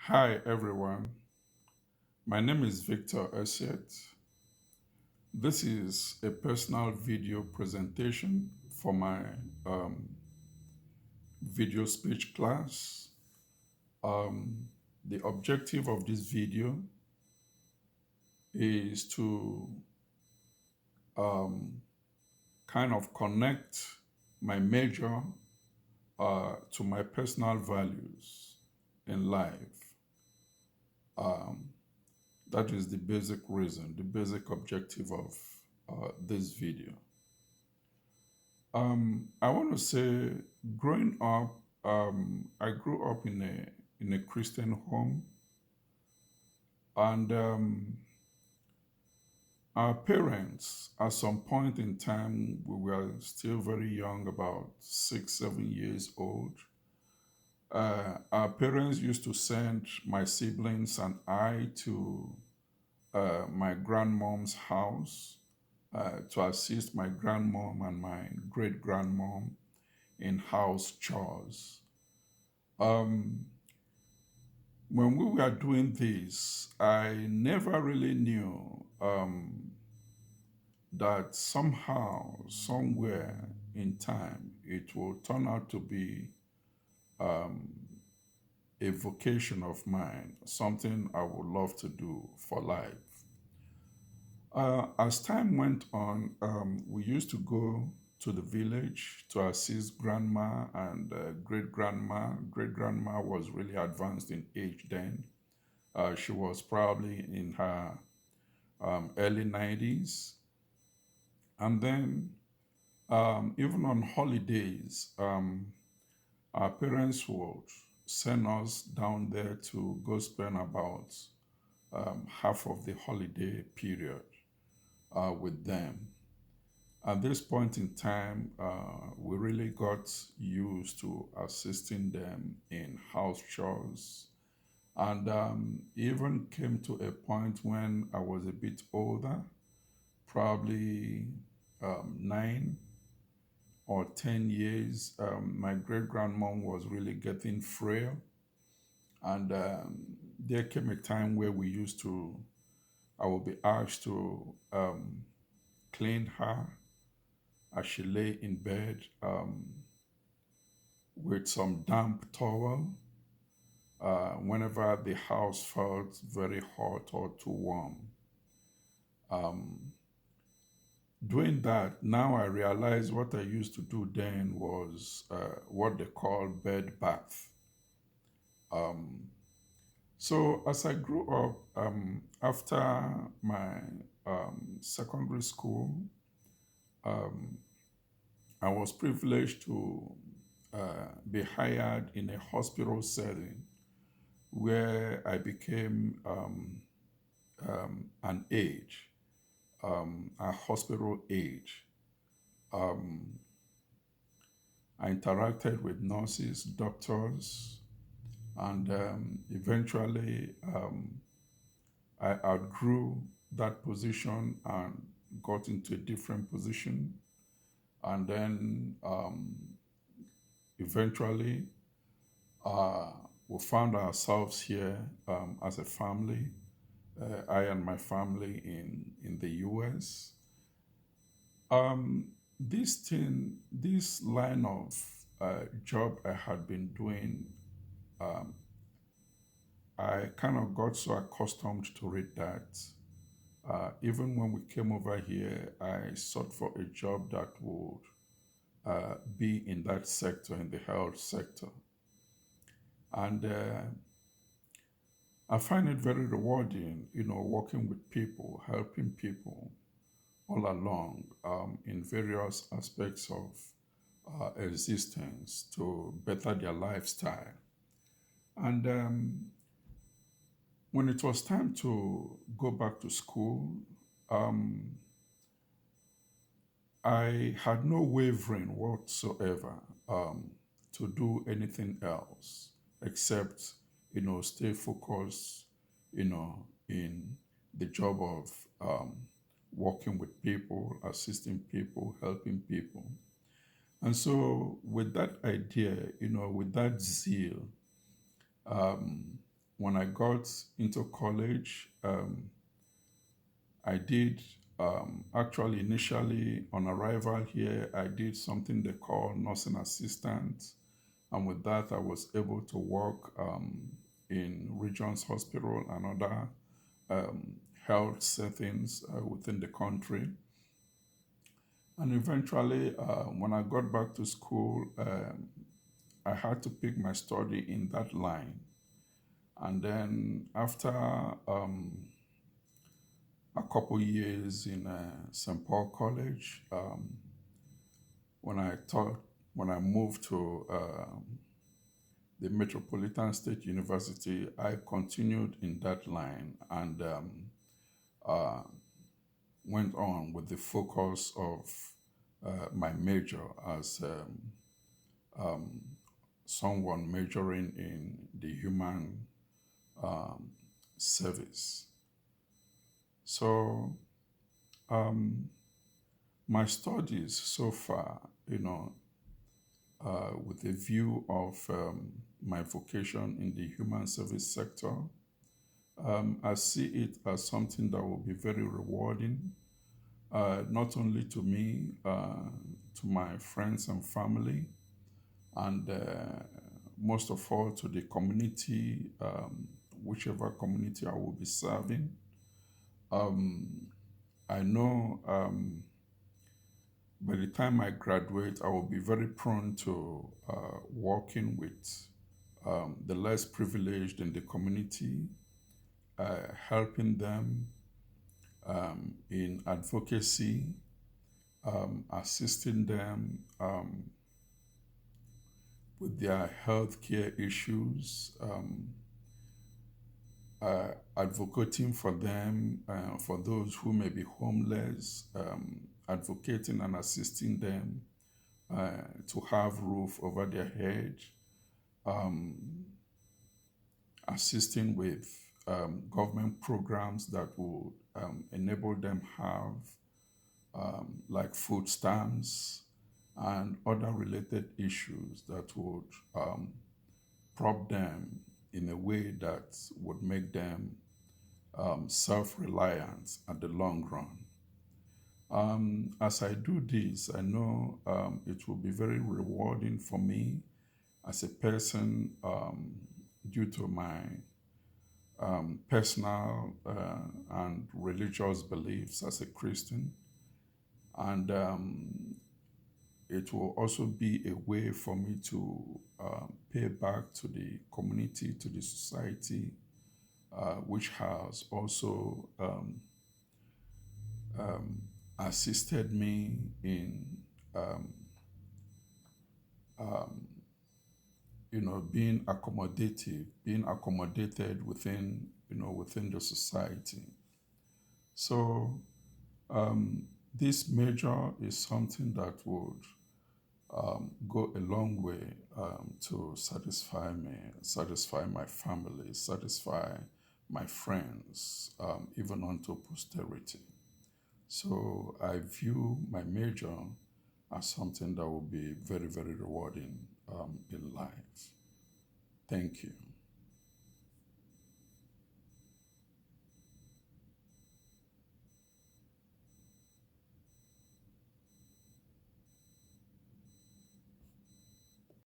Hi everyone, my name is Victor Essiet. This is a personal video presentation for my um, video speech class. Um, the objective of this video is to um, kind of connect my major to my personal values in life. Um, that is the basic reason, the basic objective of this video. I want to say, growing up, I grew up in a Christian home, and our parents, at some point in time, we were still very young, about 6, 7 years old. Our parents used to send my siblings and I to my grandmom's house to assist my grandmom and my great grandmom in house chores. Um, when we were doing this, I never really knew that somehow, somewhere in time, it will turn out to be a vocation of mine, something I would love to do for life. As time went on, we used to go to the village to assist grandma and great grandma. Great grandma was really advanced in age then. She was probably in her early 90s. And then, even on holidays, our parents would send us down there to go spend about half of the holiday period with them. At this point in time, we really got used to assisting them in house chores. And even came to a point when I was a bit older, probably 9 or 10 years. My great grandmom was really getting frail. And there came a time where I would be asked to clean her as she lay in bed with some damp towel whenever the house felt very hot or too warm. Doing that, now I realize what I used to do then was what they call bed bath. So as I grew up, after my secondary school, I was privileged to be hired in a hospital setting where I became an aide, a hospital aide. I interacted with nurses, doctors, and eventually I outgrew that position and got into a different position. And then eventually we found ourselves here as a family, I and my family in the US. This line of job I had been doing, I kind of got so accustomed to it that even when we came over here, I sought for a job that would be in that sector, in the health sector. And I find it very rewarding, working with people, helping people all along in various aspects of existence to better their lifestyle. And when it was time to go back to school, I had no wavering whatsoever to do anything else except, stay focused, in the job of working with people, assisting people, helping people. And so, with that idea, with that zeal, when I got into college, I did actually initially on arrival here, I did something they call nursing assistant. And with that, I was able to work in Regions Hospital and other um, health settings within the country. And eventually, when I got back to school, I had to pick my study in that line. And then after a couple years in St. Paul College, when I taught, when I moved to the Metropolitan State University, I continued in that line and uh, went on with the focus of my major as um, someone majoring in the human um, service. So um, my studies so far, with a view of my vocation in the human service sector, I see it as something that will be very rewarding, not only to me, to my friends and family, and most of all to the community, whichever community I will be serving. Um, I know by the time I graduate, I will be very prone to working with the less privileged in the community, helping them in advocacy, assisting them with their healthcare issues, advocating for them, for those who may be homeless, advocating and assisting them to have roof over their head, um, assisting with government programs that would enable them have like food stamps and other related issues that would prop them in a way that would make them self-reliant at the long run. As I do this, I know it will be very rewarding for me as a person due to my personal and religious beliefs as a Christian. And it will also be a way for me to pay back to the community, to the society, which has also um, assisted me in, um, um, being accommodative, being accommodated within, within the society. So um, this major is something that would go a long way to satisfy me, satisfy my family, satisfy my friends, even unto posterity. So I view my major as something that will be very, very rewarding in life. Thank you.